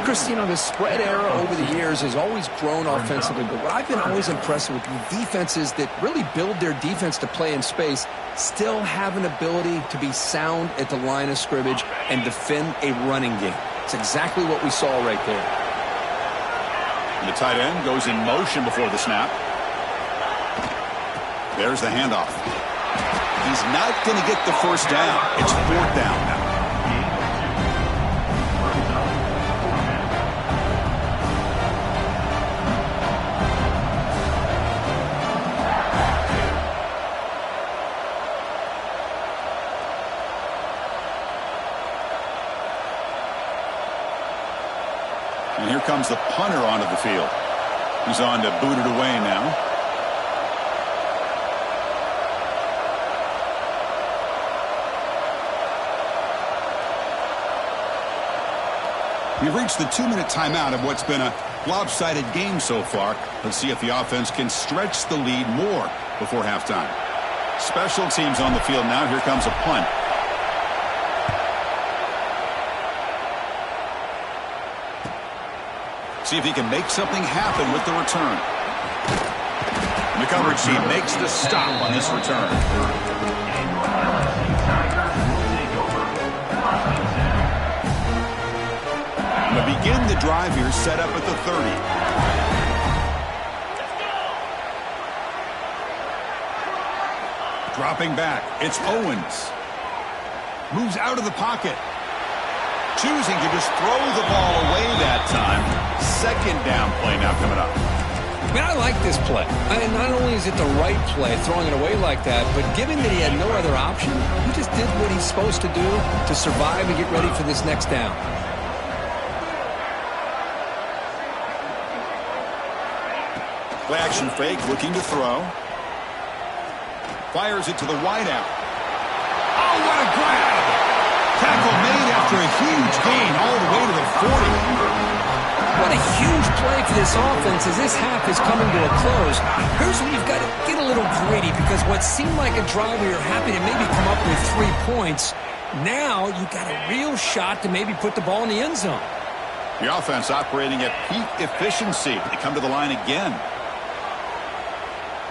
Chris, you know, the spread era over the years has always grown offensively, but what I've been always impressed with the defenses that really build their defense to play in space still have an ability to be sound at the line of scrimmage and defend a running game. It's exactly what we saw right there. And the tight end goes in motion before the snap. There's the handoff. He's not going to get the first down. It's 4th down now. And here comes the punter onto the field. He's on to boot it away now. We've reached the 2-minute timeout of what's been a lopsided game so far. Let's see if the offense can stretch the lead more before halftime. Special teams on the field now. Here comes a punt. See if he can make something happen with the return. And the coverage team makes the stop on this return. To begin the drive here, set up at the 30. Dropping back, it's Owens. Moves out of the pocket. Choosing to just throw the ball away that time. 2nd down play now coming up. I mean, I like this play. Not only is it the right play, throwing it away like that, but given that he had no other option, he just did what he's supposed to do to survive and get ready for this next down. Play action fake, looking to throw. Fires it to the wideout. Oh, what a grab! Tackle made after a huge gain all the way to the 40. What a huge play for this offense as this half is coming to a close. Here's where you've got to get a little gritty because what seemed like a drive where you're happy to maybe come up with 3 points, now you've got a real shot to maybe put the ball in the end zone. The offense operating at peak efficiency. They come to the line again.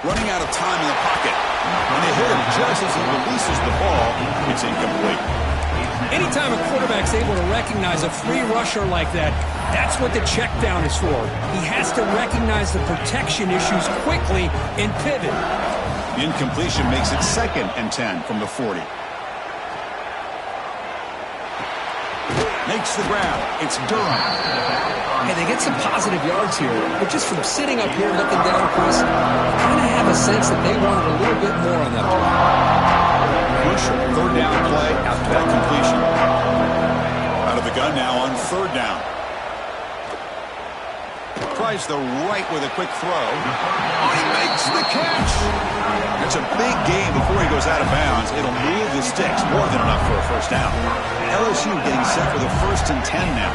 Running out of time in the pocket. And they hit him just as he releases the ball. It's incomplete. Anytime a quarterback's able to recognize a free rusher like that, that's what the check down is for. He has to recognize the protection issues quickly and pivot. The incompletion makes it 2nd and 10 from the 40. Makes the grab. It's Durham. Hey, they get some positive yards here, but just from sitting up here looking down, Chris, I kind of have a sense that they wanted a little bit more on that play. Crucial 3rd down play after that completion. Out of the gun now on 3rd down. Tries the right with a quick throw. Oh, he makes the catch. That's a big gain before he goes out of bounds. It'll move the sticks more than enough for a 1st down. LSU getting set for the 1st and 10 now.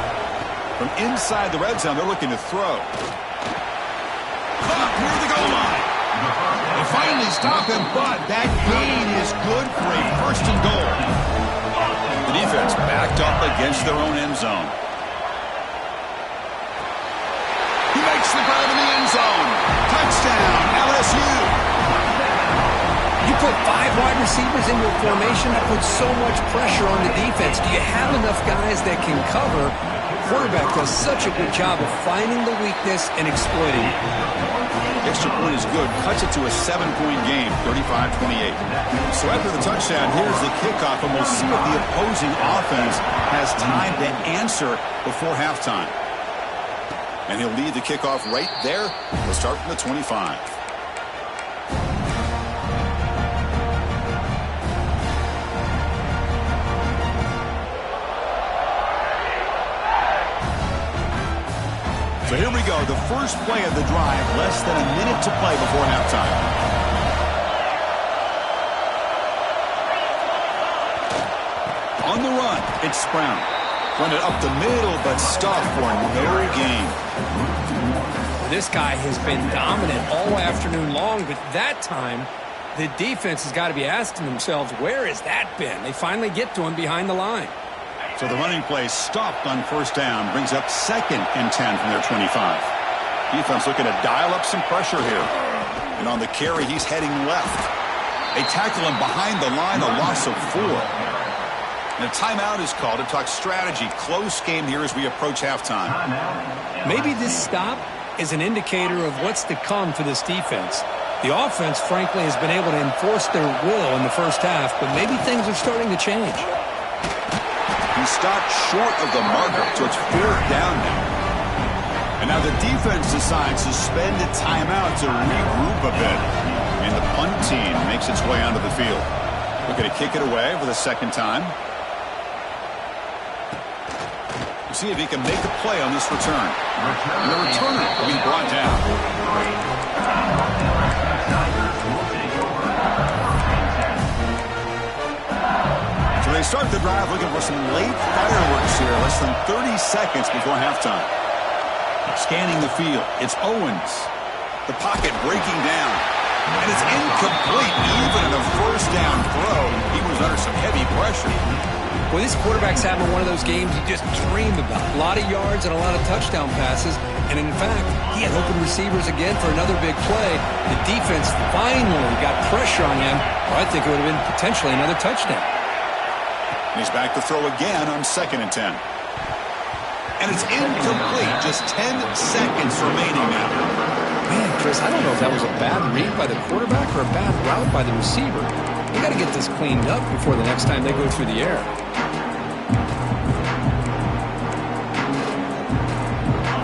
From inside the red zone, they're looking to throw. Caught near the goal line. They finally stop him, but that gain is good for a 1st and goal. The defense backed up against their own end zone. He makes the grab in the end zone. Touchdown, LSU. You put 5 wide receivers in your formation, that puts so much pressure on the defense. Do you have enough guys that can cover? Quarterback does such a good job of finding the weakness and exploiting it. Extra point is good. Cuts it to a 7-point game, 35-28. So after the touchdown, here's the kickoff, and we'll see if the opposing offense has time to answer before halftime. And he'll lead the kickoff right there. We'll start from the 25. So here we go, the first play of the drive, less than a minute to play before halftime. On the run, it's Brown. Run it up the middle, but stuffed for no gain. This guy has been dominant all afternoon long, but that time, the defense has got to be asking themselves, where has that been? They finally get to him behind the line. So the running play stopped on first down, brings up 2nd and 10 from their 25. Defense looking to dial up some pressure here. And on the carry, he's heading left. They tackle him behind the line, a loss of 4. And a timeout is called to talk strategy. Close game here as we approach halftime. Maybe this stop is an indicator of what's to come for this defense. The offense, frankly, has been able to enforce their will in the first half, but maybe things are starting to change. He stopped short of the marker, so it's 4th down now. And now the defense decides to spend a timeout to regroup a bit. And the punt team makes its way onto the field. Looking to kick it away for the 2nd time. We'll see if he can make a play on this return. And the returner will be brought down. So they start the drive looking for some late fireworks here. Less than 30 seconds before halftime. Scanning the field, it's Owens. The pocket breaking down. And it's incomplete. Even in a first down throw, he was under some heavy pressure. Well, this quarterback's having one of those games you just dream about. A lot of yards and a lot of touchdown passes. And in fact, he had open receivers again for another big play. The defense finally got pressure on him. Or I think it would have been potentially another touchdown. He's back to throw again on 2nd and 10. And it's incomplete. Just 10 seconds remaining now. Man, Chris, I don't know if that was a bad read by the quarterback or a bad route by the receiver. They got to get this cleaned up before the next time they go through the air.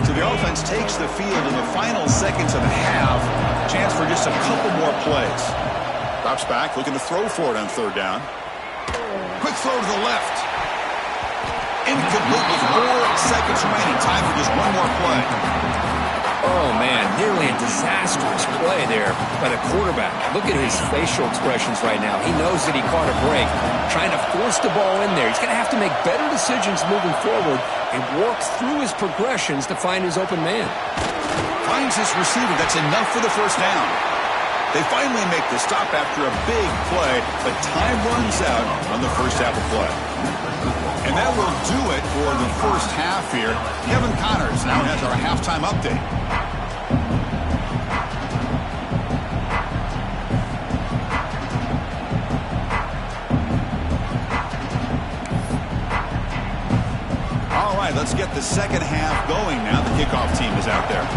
So the offense takes the field in the final seconds of the half. Chance for just a couple more plays. Drops back, looking to throw for it on 3rd down. Quick throw to the left. Incomplete with 4 seconds remaining. Time for just one more play. Oh, man, nearly a disastrous play there by the quarterback. Look at his facial expressions right now. He knows that he caught a break, trying to force the ball in there. He's going to have to make better decisions moving forward and work through his progressions to find his open man. Finds his receiver. That's enough for the first down. They finally make the stop after a big play, but time runs out on the first half of play. And that will do it for the first half here. Kevin Connors now has our halftime update. All right, let's get the second half going now. The kickoff team is out there.